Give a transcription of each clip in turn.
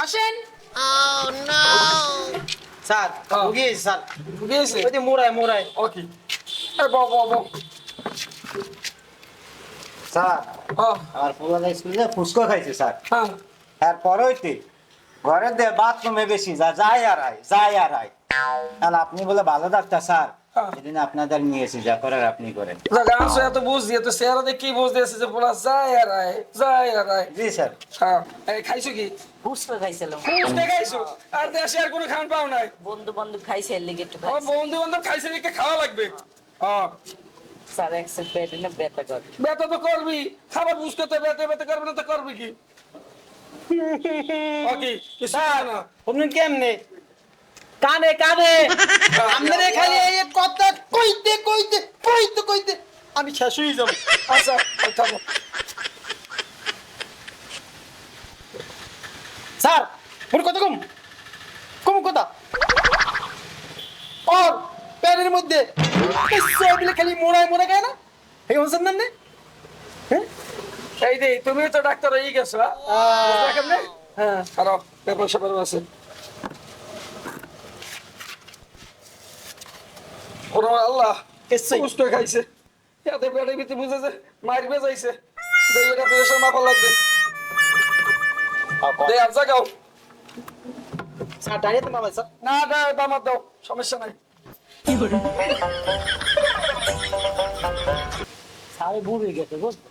আসেন। স্যার হ্যাঁ। গিয়েছি স্যার, গিয়েছে ওই যে মোড়ায় ওকে এই বাহ বাহ বাহ স্যার। হ্যাঁ আমার পোলাটা স্কুলে ফুচকা খাইছে স্যার, হ্যাঁ তারপরে হইতে ঘরে দে বাথরুমে বেশি যায় আর আয়। আর আপনি বলে ভালো ডাক্তার স্যার, হ্যাঁ। সেদিন আপনাদের নিয়েছি, যা করার আপনি করেন। গাছ এত বুঝ দিয়ে তো চেহারা দেখে কি বুঝ দিয়েছে যে বলা যায় আর আয় যায় আর আয়। জি স্যার। হ্যাঁ এই খাইছো কি ফুচকা খাইছিলাম। ফুচকা খাইছো আর দেশে আর কোনো খান পাও নাই বন্ধু বান্ধব খাইছে এর লিগে একটু আমার খাইছি। বন্ধু বান্ধব খাইছে দেখে খাওয়া লাগবে হ্যাঁ স্যার একসাথে পেটে না ব্যথা করে। ব্যথা তো করবি খাবার বুঝতে তো ব্যথা ব্যথা করবে না তো করবি কি ওকে কিছু না আপনি কেমনে কানে আপনারে খালি এই কথা কইতে আমি শেষ হয়ে যাব। আচ্ছা থামো স্যার ওর কথা কম কথা ওর প্যানের মধ্যে সবগুলো খালি মোড়ায় খায় না, এই হোসেন নাম নে। হ্যাঁ এই যে তুমি তো ডাক্তার হয়ে গেছো বুঝলা কেমনে হ্যাঁ খারাপ পেপার সেপার আছে ওরে আল্লাহ কেসই কষ্ট খাইছে এতে পেটের ভিতরে বুঝেছে মারবে যাইছে দেই এটা প্রেশার মাপা লাগবে দেই আর জাগাও স্যার দাঁড়িয়ে তো মামা স্যার। না দামাত দাও সমস্যা নাই স্যার বুড়ো হয়ে গেছে বুঝলো,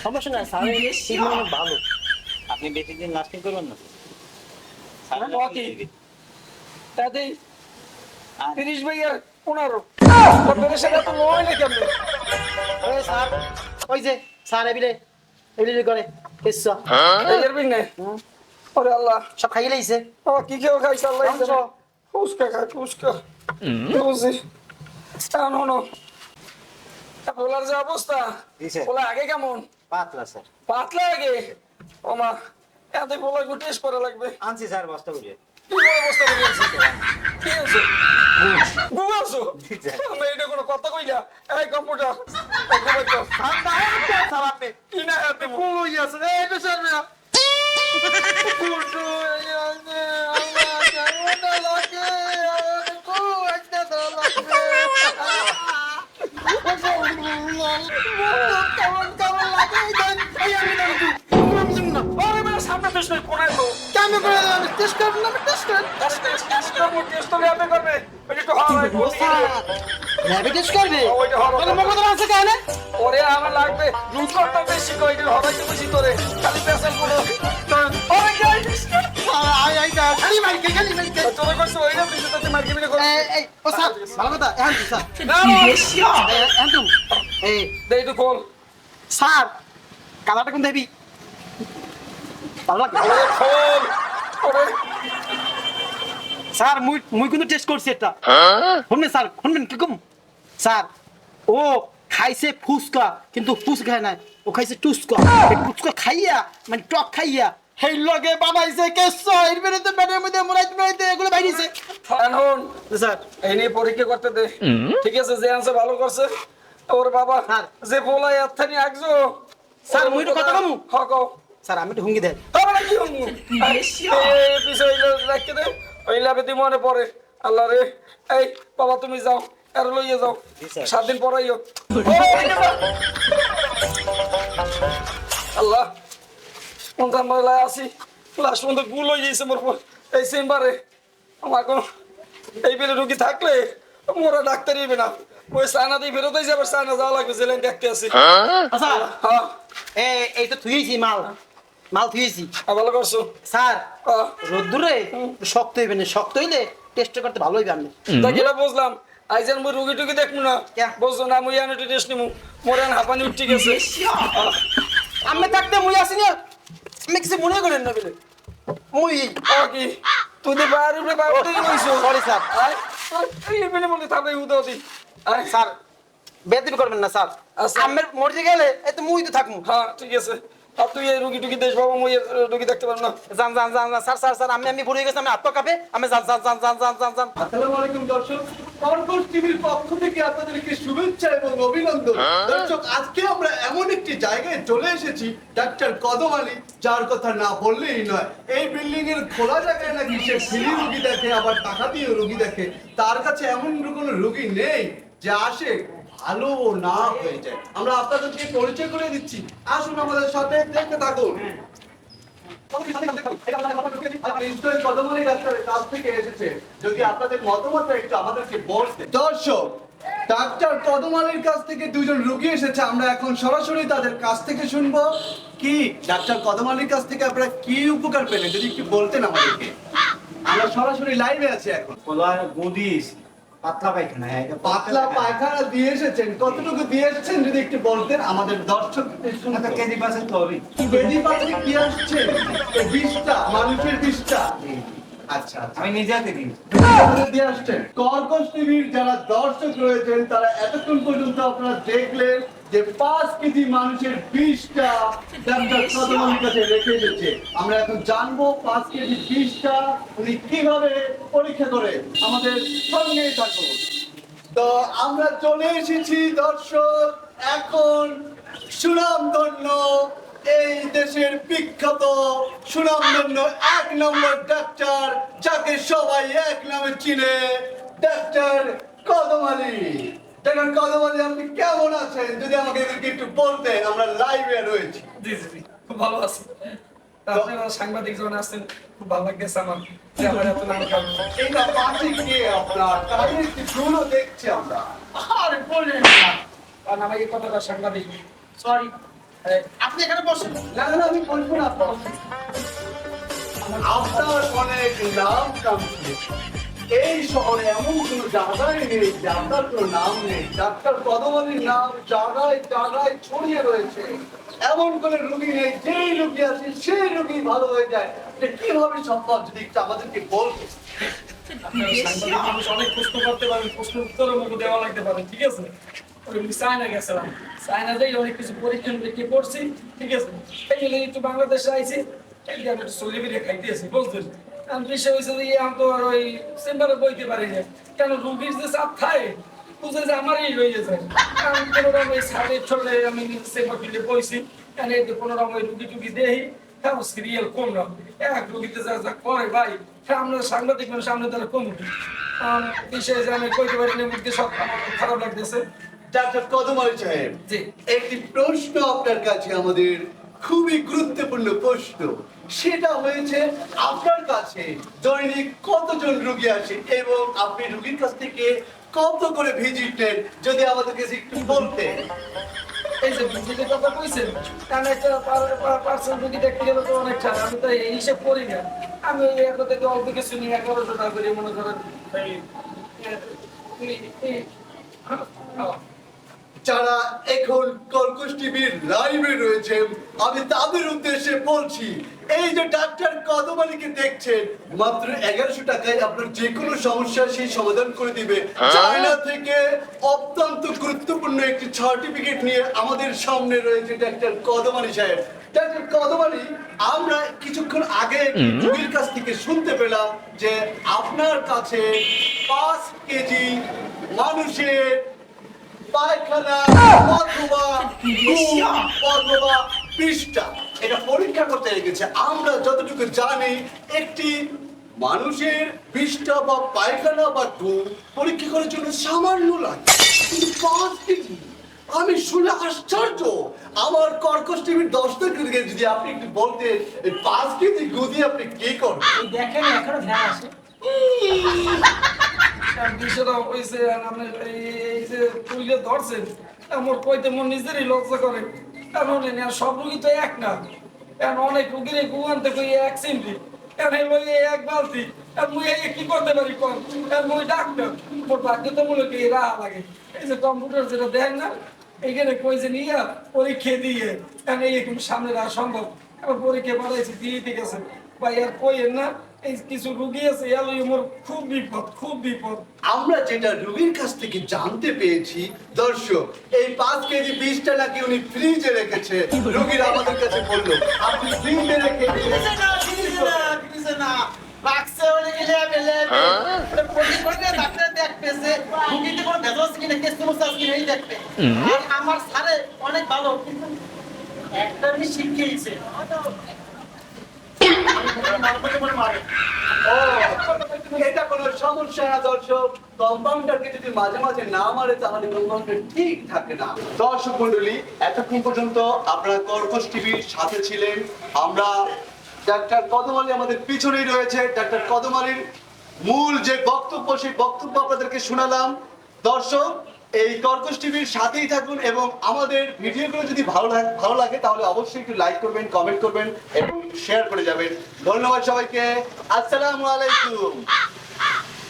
সমস্যা নাই স্যার ঠিক ভালো, আপনি বেশি দিন লাস্টিং করবেন না স্যার। ওকে তাতেই 30 ভাইয়ার 15 প্রেশার এত লয় না কেমনে ওই স্যার ওই যে স্যার এবিলে করে কেসা এর বিন নাই ওরে আল্লাহ সব খাইয়ে লাইছে। ও কি কেউ খাইছে আল্লাহ মাংস। ফুসকা খায় ফুসকা বুঝি হনো বলার যে অবস্থা জি স্যার। বলা আগে কেমন পাতলা স্যার। পাতলা আগে ও মা এত বলা টেস্ট করা লাগবে আনছি স্যার বস্তা বুঝে। কি বড় অবস্থা হয়ে গেছে কি আছে গুয়াছো আমরা এটা কোনো কথা কইলা এই কম্পিউটার স্যার আপনি কি না এত কোন হয়ে আছে এই তো স্যার না কুটু আল্লাহ কেমন লাগে কো একটা দাও লাগবে কেমন লাগে এই আমি না ওরে মানে সামনে তো শুনে কোনায় তো কেমন করে টেস্ট করবেন না টেস্ট করেন। টেস্ট তো ল্যাবে করবে ওই একটু হাওয়া ল্যাবে টেস্ট করবে ওইটা হবে। তাহলে মগজ আছে কেন? ওরে আমার লাগবে রুকর তো বেশি কইতে হবে তো বেশি করে খালি পেছন পুরো ওরে গাইস খালি মাইকে তোরে কইছ ওইটা তুই তো মার্কেট করে এই ও স্যার ভালো কথা এখন তো স্যার না এখন তো এই দেই তো কল স্যার কালারটা কোন দেবি ভালো লাগে ওরে কল ওরে স্যার মুই কিন্তু টেস্ট করছি এটা শুনবেন স্যার শুনবেন কি কম স্যার ও খাইছে ফুচকা কিন্তু ফুচকা খায় না, ও খাইছে টুসকা। এই টুসকা খাইয়া মানে টক খাইয়া সেই লগে বানাইছে কেসা এর বেরোতে ব্যাটার মধ্যে মোরাইতে এগুলো বাইরেছে এখন স্যার। এই নিয়ে পরীক্ষা করতে দে ঠিক আছে যে আনসার ভালো করছে ওর বাবা স্যার। যে বলাই আত্মানি আগজো স্যার, মুই একটু কথা কমু? হ্যাঁ কও স্যার আমি একটু হুঙ্গি দেন। তাহলে কি হমু এই বিষয় রাখতে দে ওই লাভে দি মনে পড়ে আল্লাহ রে এই বাবা তুমি যাও আর লইয়ে যাও জি, স্যার। 7 দিন পরাইও আল্লাহ কোনটা মহিলা আসি লাস্ট পর্যন্ত গুল হয়ে যাইছে মোর এই চেম্বারে আমার কোনো এই বেলে রুগী থাকলে মোরা ডাক্তার ইবে না ওই সানা দিয়ে বেরোতে যাবে সানা যাওয়া লাগবে জেলেন দেখতে আসি স্যার হ্যাঁ এই তো থুইছি মাল থুইছি। ভালো করছো স্যার হ্যাঁ রোদ্দুরে শক্ত হইবে না, শক্ত হইলে টেস্ট করতে ভালো হইবে আপনি। তা গেলে বুঝলাম আইজান মুই রুগী টুগী দেখবো না ক্যা? বুঝছো না মুই আনো টেস্ট নিমু মোরে হাঁপানি উঠে গেছে আমি থাকতে মুই আসি না, আমি কিছু মনে করেন না বলে মুই কি তুই দে বাইরে উপরে বাইরে থেকে কইছো সরি স্যার। আয় এই বেনে বলে থাকবে উদাও দি আয় স্যার বেদবি করবেন না স্যার, আচ্ছা। আমার মরতে গেলে এই তো মুই তো থাকমু। হ্যাঁ ঠিক আছে আর তুই এই রুগী টুকি দেশ বাবা মই রুগী দেখতে পারো না। যান যান যান যান, স্যার স্যার স্যার আমি ভুলে গেছি, আমি হাত পা কাঁপে, আমি যান যান যান যান যান যান যান। আসসালামু আলাইকুম দর্শক, কর্কশ টিভির পক্ষ থেকে আপনাদেরকে শুভেচ্ছা এবং অভিনন্দন। দর্শক, আজকে আমরা এমন একটি জায়গায় চলে এসেছি, ডাক্তার কদম আলী, যার কথা না বললেই নয়। এই বিল্ডিং এর খোলা জায়গায় নাকি সে ফ্রি রোগী দেখে, আবার টাকা দিয়ে রোগী দেখে। তার কাছে এমন কোনো রোগী নেই যে আসে ভালো না হয়ে যায়। আমরা আপনাদেরকে পরিচয় করে দিচ্ছি, আসুন আমাদের সাথে দেখতে থাকুন। কদমালী ডাক্তারের কাছ থেকে এসেছে, যদি আপনাদের মতামত একটু আমাদেরকে বলতে। দর্শক, ডাক্তার কদমালীর কাছ থেকে দুজন রোগী এসেছে, আমরা এখন সরাসরি তাদের কাছ থেকে শুনবো। কি ডাক্তার কদমালীর কাছ থেকে আপনারা কি উপকার পেলেন যদি একটু বলতেন আমাদেরকে। আমরা সরাসরি লাইভে আছি এখন। পাতলা পায়খানা দিয়ে এসেছেন, কতটুকু দিয়ে এসেছেন যদি একটু বলতেন আমাদের দর্শক। কেজি পাশে কি আসছে? এই বিষটা, মানুষের বিষটা। আচ্ছা আচ্ছা, আমি নিজে হাতে দিই। দিয়ে আসছেন। কর্কশ টিভির যারা দর্শক রয়েছেন তারা এতক্ষণ পর্যন্ত আপনারা দেখলেন যে 5 কেজি মানুষের বিষটা ডাক্তার কদমালীর কাছে রেখে এসেছে। আমরা এখন জানবো 5 কেজি বিষটা উনি কিভাবে পরীক্ষা করে। আমাদের সঙ্গেই থাকুন। তো আমরা চলে এসেছি দর্শক এখন সুনামধন্য এই দেশের বিখ্যাত সুনামধন্য 1 নম্বর ডাক্তার, যাকে সবাই এক নামে চিনে, ডাক্তার কদম আলী। ডাক্তার কদম আলী, আপনি কেমন আছেন যদি আমাকে একটু বলতেন, আমরা লাইভে রয়েছি। জি জি জি, খুব ভালো আছি। আপনারা সাংবাদিক জন আসছেন, খুব ভালো লাগতেছে আমার যে আমার এত নাম কারণ। এইটা পাশে কে আপনার তাহলে একটু দূর দেখছি আমরা। আরে বললেন না, কারণ আমার এই কথাটা সাংবাদিক, সরি। আপনি এখানে বসেন। না না, আমি বলবো না। আপনার অনেক নাম কামছে এই শহরে, এমন কোনো জায়গায় নেই যে আপনার কোনো নাম নেই। ডাক্তার কদম আলীর নাম জায়গায় জায়গায় ছড়িয়ে রয়েছে। এমন কোনো রোগী নেই, যেই রোগী আছে সেই রোগী ভালো হয়ে যায়। এটা কিভাবে সম্ভব যদি একটু আমাদেরকে বলতেন। সাংবাদিক মানুষ অনেক প্রশ্ন করতে পারেন, প্রশ্নের উত্তরের মুখে দেওয়া লাগতে পারে, ঠিক আছে। ওই চায়না গেছিলাম, চায়না যাই অনেক কিছু পরীক্ষা নিরীক্ষা করছি, ঠিক আছে। এই জন্য একটু বাংলাদেশে আইছি, এই আমি একটু সলি বিরিয়ে খাইতেছি, বুঝলেন। আমি বিষয় হয়েছে যে আমি তো আর ওই চেম্বারে বইতে পারি না, কেন রুগীর যে চাপ খায় বুঝে যে আমারই হয়ে যায়। আমি কোনো রকম এই সাড়ে চলে আমি চেম্বার ফিল্ডে বইছি, কেন এই কোনো রকম ওই রুগী টুগি দেই, হ্যাঁ সিরিয়াল কম না, এক রুগীতে যা যা করে ভাই, হ্যাঁ আমরা সাংবাদিক মানুষ, সামনে তারা কম বিষয়ে যে আমি কইতে পারি না, মুখে সব আমার খুব খারাপ লাগতেছে। ডাক্তার কদম আলী সাহেব, জি। একটি প্রশ্ন আপনার কাছে আমাদের, খুবই গুরুত্বপূর্ণ প্রশ্ন। সেটা হয়েছে আপনার কাছে দৈনিক কতজন রোগী আসে এবং আপনি রোগীর কাছ থেকে কত করে ভিজিট নেন যদি আমাদেরকে একটু বলতেন। এই যে ভিজিটের কথা কইছেন, কারণ একটা পার্সেন্ট রুগী দেখতে গেলে তো অনেক টাকা, আমি তো এই হিসেব করি না। আমি ওই এক থেকে অল্প কিছু নিয়ে 1100 টাকা করে মনে করেন যারা এখন কর্কশ টিভির লাইভে রয়েছে, আমি তাদের উদ্দেশ্যে বলছি, এই যে ডাক্তার কদম আলীকে দেখছেন, মাত্র 1100 টাকায় আপনার যে কোনো সমস্যা সেই সমাধান করে দিবে। চায়না থেকে অত্যন্ত গুরুত্বপূর্ণ একটি সার্টিফিকেট নিয়ে আমাদের সামনে রয়েছে ডাক্তার কদম আলী সাহেব। ডাক্তার কদম আলী, আমরা কিছুক্ষণ আগে রোগীর কাছ থেকে শুনতে পেলাম যে আপনার কাছে 5 কেজি মানুষের পায়খানা অথবা অথবা পৃষ্ঠা এটা পরীক্ষা করতে রেখেছে। আমরা যতটুকু জানি, একটি মানুষের পৃষ্ঠা বা পায়খানা বা পরীক্ষা করার জন্য সামান্য লাগে, কিন্তু 5 কেজি, আমি শুনে আশ্চর্য। আমার কর্কশ টিভির দর্শকদেরকে যদি আপনি একটু বলতেন, এই 5 কেজি গুদি আপনি কি করবেন। দেখেন এখনো ধ্যান আসে। বিষয়টা হয়েছে আপনি এই যে তুলে ধরছেন, আমার কইতে মন নিজেরই লজ্জা করে। কারণ সব রুগী তো এক না, কারণ অনেক রুগীর গুয়ানতে কই 1 চিমটি, কারণ লই 1 বালতি, আর মুই কি করতে পারি কোন, আর মুই ডাক্তার, মোর বাধ্যতামূলক এই রাহা লাগে। এই যে কম্পিউটার যেটা দেন না, এইখানে কই যে নিয়ে পরীক্ষা দিয়ে, কারণ এই সামনে রাখা সম্ভব। এখন পরীক্ষা বাড়াইছি দিয়ে ঠিক আছে ভাই, আর কইেন না এই কিছু রুগী আছে এলো মোর খুব বিপদ, খুব বিপদ। আমরা যেটা রোগীর কাছ থেকে জানতে পেয়েছি দর্শক, এই 5 কেজি বিষটা নাকি উনি ফ্রিজে রেখেছে। রোগীরা আমাদের কাছে বললো আপনি ফ্রিজে রেখে আমার স্যারে অনেক ভালো, কিন্তু একটা জিনিস শিখিয়েছে ও, এটা কোনো সমস্যা না দর্শক। কম্পাউন্ডারকে যদি মাঝে মাঝে না মারে তাহলে কম্পাউন্ডার ঠিক থাকে না। দর্শক মন্ডলী, এতক্ষণ পর্যন্ত আপনারা কর্কশ টিভির সাথে ছিলেন। আমরা ডাক্তার কদম আলী আমাদের পিছনেই রয়েছে। ডাক্তার কদম আলীর মূল যে বক্তব্য, সেই বক্তব্য আপনাদেরকে শোনালাম। দর্শক, এই কর্কশ টিভির সাথেই থাকুন এবং আমাদের ভিডিওগুলো যদি ভালো লাগে তাহলে অবশ্যই একটু লাইক করবেন, কমেন্ট করবেন এবং শেয়ার করে যাবেন। ধন্যবাদ সবাইকে। আসসালামু আলাইকুম।